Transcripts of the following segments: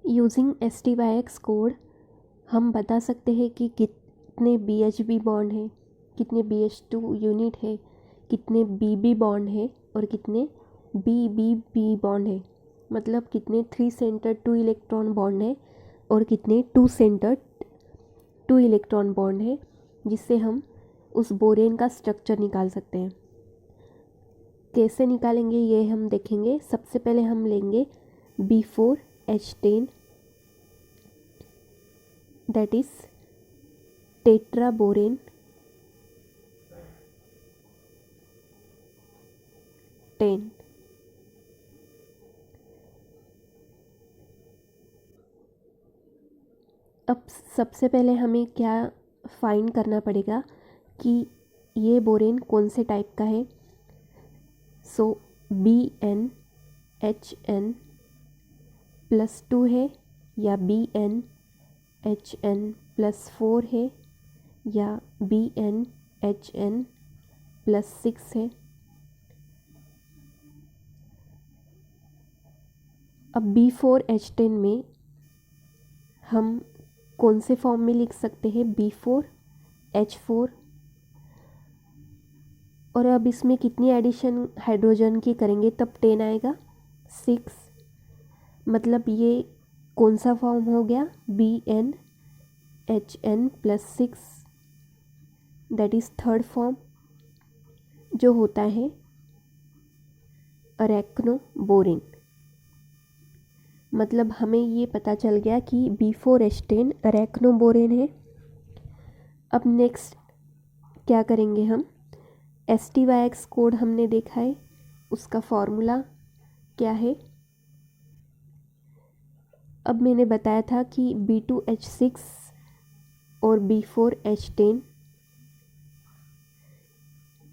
Using ST/X code हम बता सकते हैं कि कितने BHB बॉन्ड है, कितने BH2 यूनिट है, कितने BB बॉन्ड है और कितने BBB बॉन्ड है। मतलब कितने 3 सेंटर्ड 2 इलेक्ट्रॉन बॉन्ड है और कितने 2 सेंटर्ड 2 इलेक्ट्रॉन बॉन्ड है, जिससे हम उस बोरेन का स्ट्रक्चर निकाल सकते हैं। कैसे निकालेंगे ये हम देखेंगे। सबसे पहले हम लेंगे B4H10, that is tetraborane 10। अब सबसे पहले हमें क्या फाइंड करना पड़ेगा कि ये बोरेन कौन से टाइप का है। सो BnHn+2 है या BnHn+4 है या BnHn+6 है। अब B4H10 में हम कौन से फॉर्म में लिख सकते हैं, B4H4। और अब इसमें कितनी एडिशन हाइड्रोजन की करेंगे तब 10 आएगा, 6। मतलब ये कौन सा फॉर्म हो गया, BnHn+6, that is third form, जो होता है अरेक्नोबोरेन। मतलब हमें ये पता चल गया कि B4H10 अरेक्नोबोरेन है। अब नेक्स्ट क्या करेंगे हम, ST/X कोड हमने देखा है, उसका फॉर्मूला क्या है। अब मैंने बताया था कि B2H6 और B4H10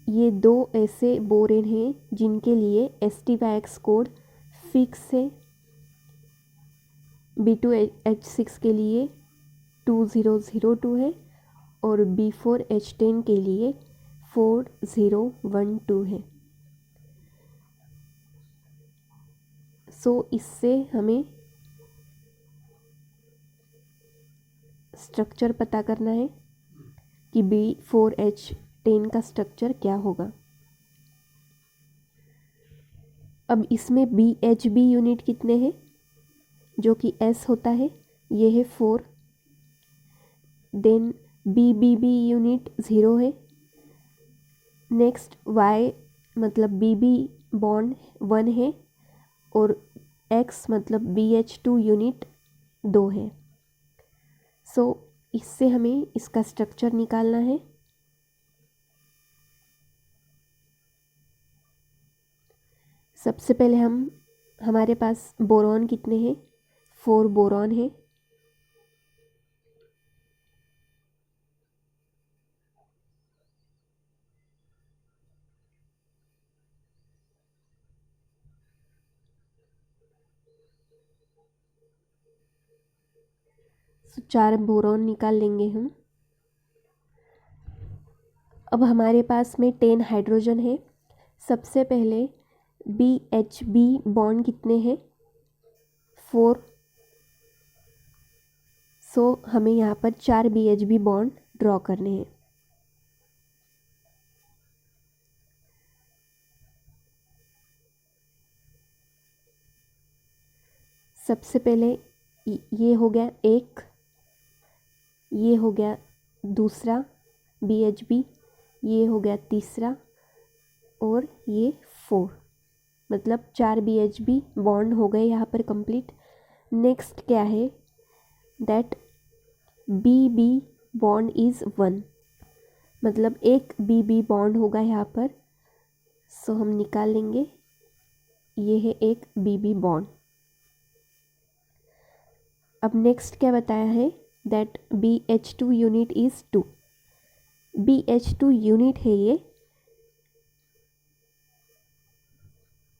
ये दो ऐसे बोरेन हैं जिनके लिए ST/X कोड फिक्स है। B2H6 के लिए 2002 है और B4H10 के लिए 4012 है। सो इससे हमें स्ट्रक्चर पता करना है कि B4H10 का स्ट्रक्चर क्या होगा। अब इसमें BHB यूनिट कितने हैं, जो कि S होता है, ये है 4। देन BBB यूनिट 0 है। नेक्स्ट Y मतलब BB बॉन्ड 1 है और X मतलब BH2 यूनिट 2 है। सो इससे हमें इसका स्ट्रक्चर निकालना है। सबसे पहले हमारे पास बोरॉन कितने हैं, 4 बोरॉन है। सो 4 बोरॉन निकाल लेंगे हम। अब हमारे पास में 10 हाइड्रोजन है। सबसे पहले BHB बॉन्ड कितने हैं, 4। सो हमें यहाँ पर 4 BHB बॉन्ड ड्रॉ करने हैं। सबसे पहले ये हो गया एक, ये हो गया दूसरा BHB, ये हो गया तीसरा और ये 4। मतलब 4 BHB बॉन्ड हो गए यहाँ पर कंप्लीट। नेक्स्ट क्या है, दैट BB बॉन्ड इज़ 1। मतलब एक BB बॉन्ड होगा यहाँ पर। सो हम निकाल लेंगे, ये है एक BB बॉन्ड। अब नेक्स्ट क्या बताया है, that BH2 unit is 2। BH2 unit है ये,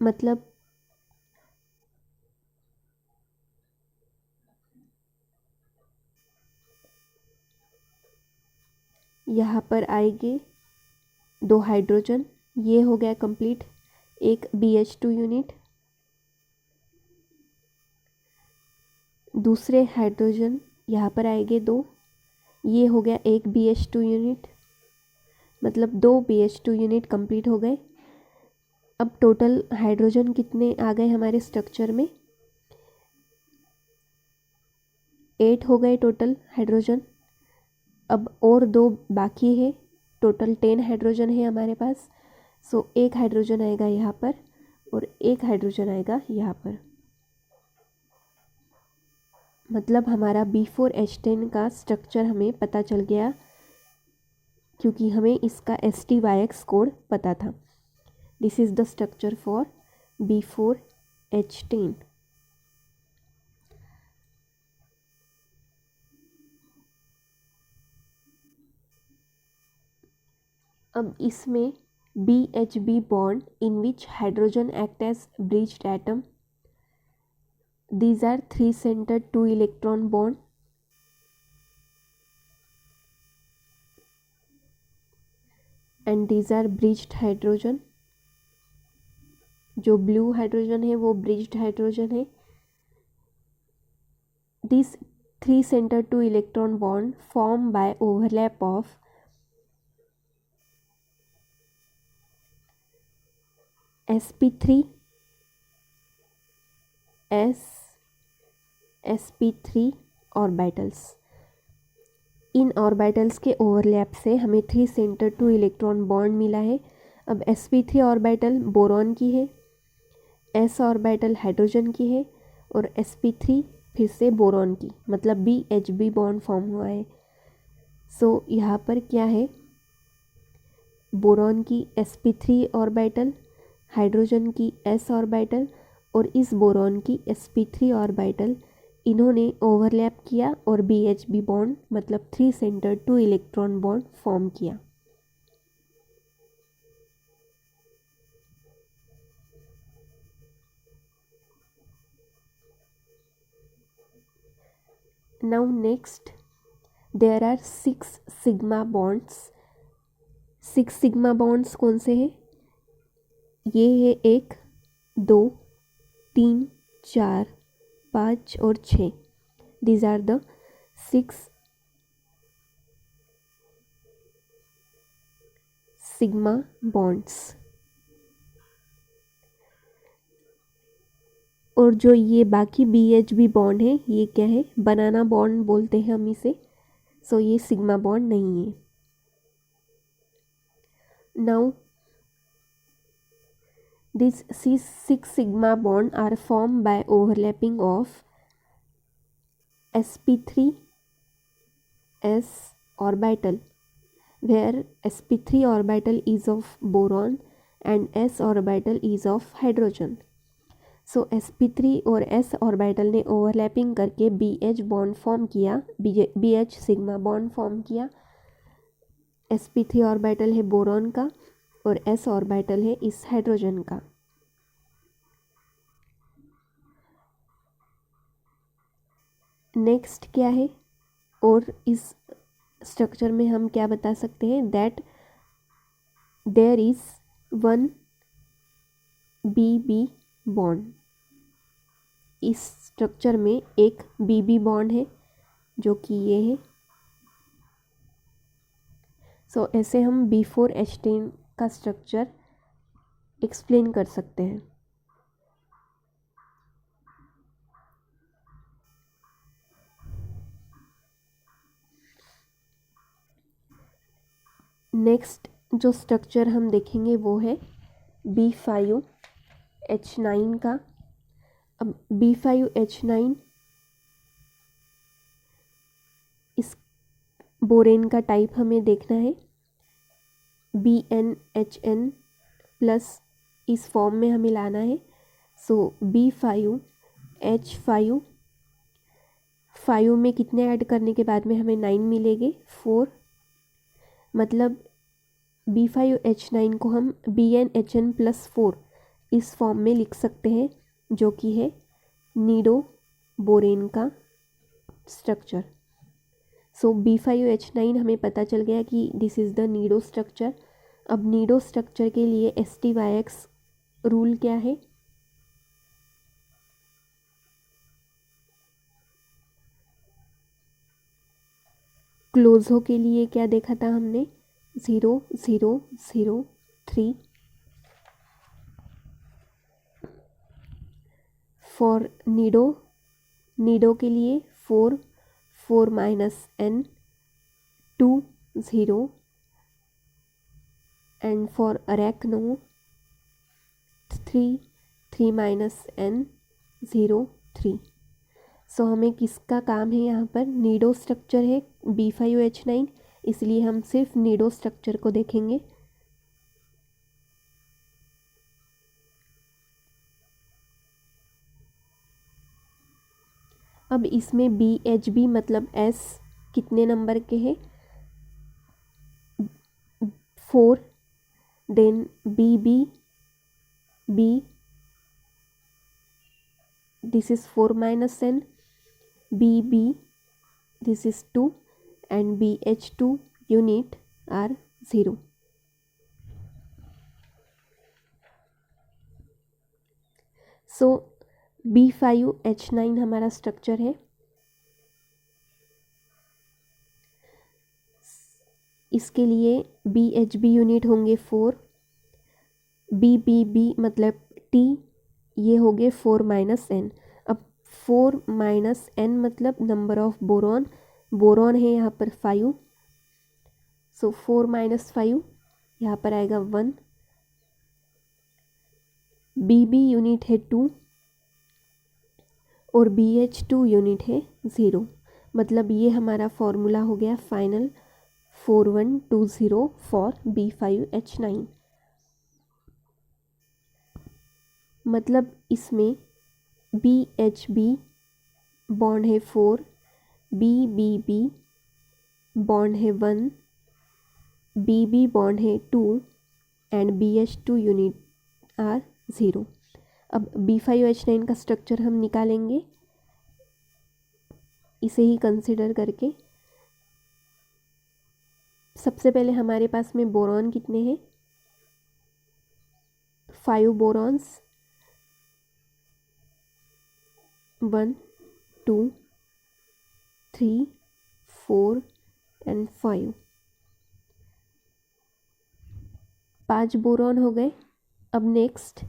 मतलब यहाँ पर आएंगे 2 हाइड्रोजन, ये हो गया कंप्लीट एक BH2 यूनिट। दूसरे हाइड्रोजन यहाँ पर आएंगे 2, ये हो गया एक BH2 यूनिट, मतलब 2 BH2 यूनिट कंप्लीट हो गए। अब टोटल हाइड्रोजन कितने आ गए हमारे स्ट्रक्चर में, 8 हो गए टोटल हाइड्रोजन। अब और 2 बाकी है, टोटल 10 हाइड्रोजन है हमारे पास। सो एक हाइड्रोजन आएगा यहाँ पर और एक हाइड्रोजन आएगा यहाँ पर, मतलब हमारा B4H10 का स्ट्रक्चर हमें पता चल गया, क्योंकि हमें इसका STYX कोड पता था। This is the structure for B4H10। अब इसमें BHB bond in which hydrogen act as bridged atom. These are 3-centered 2-electron bond. And these are bridged hydrogen. जो ब्लू हाइड्रोजन है वो ब्रिज्ड हाइड्रोजन है। These 3-centered 2-electron bond formed by overlap of sp3 sp3 orbitals. In orbitals के overlap से हमें 3-centered 2-electron bond मिला है। अब sp3 ऑर्बिटल बोरॉन की है, s ऑर्बिटल हाइड्रोजन की है और sp3 फिर से बोरॉन की, मतलब BHB बॉन्ड फॉर्म हुआ है। सो यहाँ पर क्या है, बोरॉन की sp3 ऑर्बिटल, हाइड्रोजन की s ऑर्बिटल और इस बोरॉन की sp3 ऑर्बिटल, इन्होंने ओवरलैप किया और BHB बॉन्ड मतलब 3-centered 2-electron बॉन्ड फॉर्म किया। Now next there are 6 sigma bonds। 6 sigma bonds कौन से हैं, ये है 1 2 3 4 5 और 6। These are the 6 sigma bonds। और जो ये बाकी BHB बॉन्ड है ये क्या है, बनाना बॉन्ड बोलते हैं हम इसे। सो ये सिग्मा बॉन्ड नहीं है। Now this 6 sigma bond are formed by overlapping of sp3 s orbital, where sp3 orbital is of boron and s orbital is of hydrogen। So sp3 और s ऑर्बिटल ने overlapping करके BH bond form किया, BH sigma bond form किया। sp3 orbital है boron का और s orbital है इस हाइड्रोजन का। नेक्स्ट क्या है, और इस स्ट्रक्चर में हम क्या बता सकते हैं, that there is 1 BB bond. इस स्ट्रक्चर में एक BB बॉन्ड है जो कि ये है। सो ऐसे हम B4H10 का स्ट्रक्चर एक्सप्लेन कर सकते हैं। नेक्स्ट जो स्ट्रक्चर हम देखेंगे वो है B5H9 का। अब B5H9 इस बोरेन का टाइप हमें देखना है, BnHn प्लस इस फॉर्म में हमें लाना है। सो B5H5, 5 में कितने ऐड करने के बाद में हमें 9 मिलेंगे, 4, मतलब B5H9 को हम BnHn प्लस 4 इस फॉर्म में लिख सकते हैं, जो कि है नीडो बोरेन का स्ट्रक्चर। सो B5H9 हमें पता चल गया कि this is the Nido structure. अब नीडो स्ट्रक्चर के लिए STYX रूल क्या है, क्लोजो के लिए क्या देखा था हमने, 0 0 0 3। फॉर नीडो के लिए 4 4 माइनस n 2 0 एंड फॉर अरेक्नो 3 3 माइनस n 0 3। सो हमें किसका काम है यहाँ पर, नीडो स्ट्रक्चर है B5H9, इसलिए हम सिर्फ नीडो स्ट्रक्चर को देखेंगे। अब इसमें BHB मतलब S कितने नंबर के हैं, 4, then BB this is 4 minus n, BB this is 2 and BH2 unit are 0। So B5H9 हमारा स्ट्रक्चर है। इसके लिए BHB यूनिट होंगे 4, BBB मतलब T ये हो गए 4 माइनस n। अब 4 माइनस n मतलब नंबर ऑफ बोरॉन है यहाँ पर 5, सो 4 माइनस 5 यहाँ पर आएगा 1। BB यूनिट है 2 और BH2 यूनिट है 0। मतलब ये हमारा फॉर्मूला हो गया फाइनल 4120 फॉर B5H9। मतलब इसमें BHB बॉन्ड है 4, BBB बॉन्ड है 1, BB बॉन्ड है 2 एंड BH2 यूनिट आर 0। अब B5H9 का स्ट्रक्चर हम निकालेंगे इसे ही कंसिडर करके। सबसे पहले हमारे पास में बोरॉन कितने हैं, 5 बोरॉन्स, 1 2 3 4 एंड 5, 5 बोरॉन हो गए। अब नेक्स्ट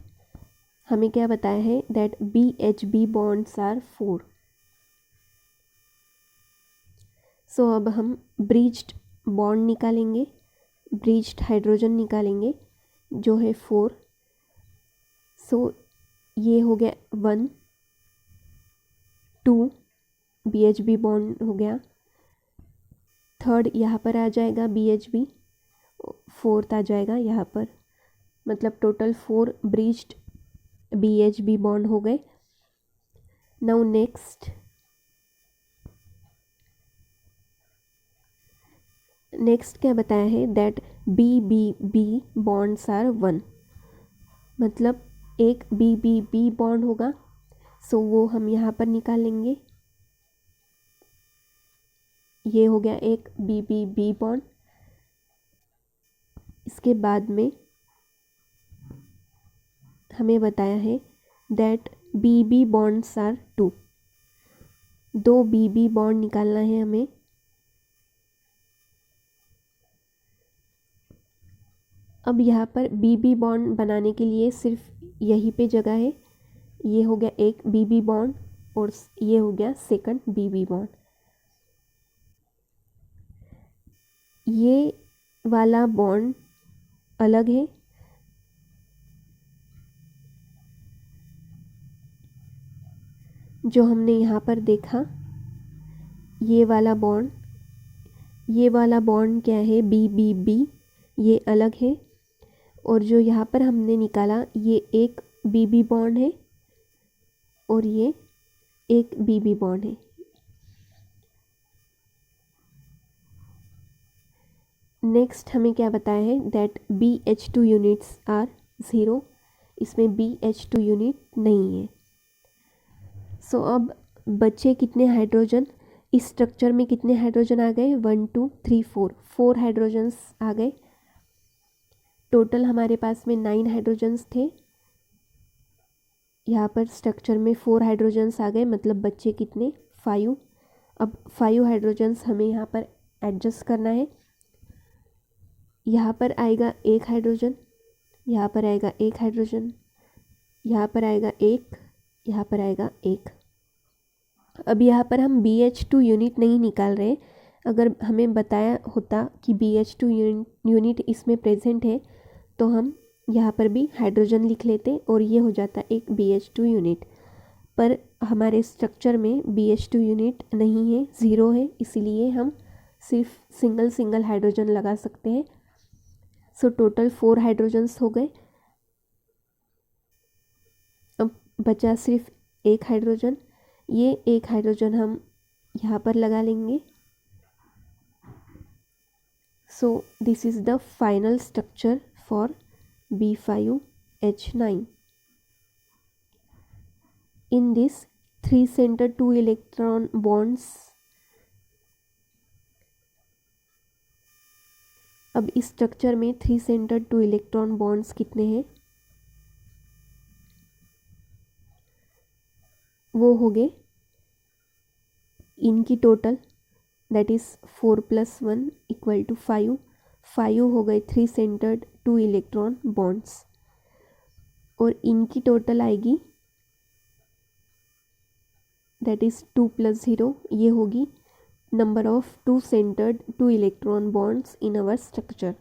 हमें क्या बताया है, दैट BHB बॉन्ड्स आर 4। सो अब हम ब्रीज्ड बॉन्ड निकालेंगे, ब्रीज्ड हाइड्रोजन निकालेंगे जो है 4। सो ये हो गया 1 2 BHB बॉन्ड हो गया, थर्ड यहाँ पर आ जाएगा BHB, फोर्थ आ जाएगा यहाँ पर, मतलब टोटल 4 ब्रीज्ड BHB बॉन्ड हो गए। नाउ नेक्स्ट क्या बताया है, दैट BBB बॉन्ड्स आर 1। मतलब एक BBB बॉन्ड होगा, सो वो हम यहाँ पर निकालेंगे। ये हो गया एक BBB बॉन्ड। इसके बाद में हमें बताया है that BB bonds are 2। 2 BB bond निकालना है हमें। अब यहाँ पर BB बॉन्ड बनाने के लिए सिर्फ यहीं पे जगह है। ये हो गया एक BB बॉन्ड और ये हो गया सेकंड BB बॉन्ड। ये वाला बॉन्ड अलग है, जो हमने यहाँ पर देखा ये वाला बॉन्ड क्या है, BBB, ये अलग है। और जो यहाँ पर हमने निकाला ये एक BB बॉन्ड है और ये एक BB बॉन्ड है। नेक्स्ट हमें क्या बताया है, दैट BH2 यूनिट्स आर 0। इसमें BH2 यूनिट नहीं है। सो अब बचे कितने हाइड्रोजन, इस स्ट्रक्चर में कितने हाइड्रोजन आ गए, 1 2 3 4 हाइड्रोजन्स आ गए। टोटल हमारे पास में 9 हाइड्रोजन्स थे, यहाँ पर स्ट्रक्चर में 4 हाइड्रोजन्स आ गए, मतलब बच्चे कितने, 5। अब 5 हाइड्रोजन्स हमें यहाँ पर एडजस्ट करना है। यहाँ पर आएगा एक हाइड्रोजन, यहाँ पर आएगा एक हाइड्रोजन, यहाँ पर आएगा एक, यहाँ पर आएगा एक। अब यहाँ पर हम BH2 यूनिट नहीं निकाल रहे। अगर हमें बताया होता कि BH2 यूनिट इसमें प्रेजेंट है तो हम यहाँ पर भी हाइड्रोजन लिख लेते और ये हो जाता एक BH2 यूनिट। पर हमारे स्ट्रक्चर में BH2 यूनिट नहीं है, ज़ीरो है, इसीलिए हम सिर्फ सिंगल सिंगल हाइड्रोजन लगा सकते हैं। सो टोटल 4 हाइड्रोजन्स हो गए। अब बचा सिर्फ एक हाइड्रोजन। ये एक हाइड्रोजन हम यहाँ पर लगा लेंगे। So this is the final structure for B5H9. In this 3 center 2 electron bonds, अब इस स्ट्रक्चर में 3 सेंटर 2 इलेक्ट्रॉन बॉन्ड्स कितने हैं? वो हो गए इनकी टोटल, दैट इज़ 4 + 1 = 5। 5 हो गए 3 सेंटर्ड 2 इलेक्ट्रॉन बॉन्ड्स, और इनकी टोटल आएगी दैट इज़ 2 + 0, ये होगी number of 2 centred 2 electron bonds in our structure.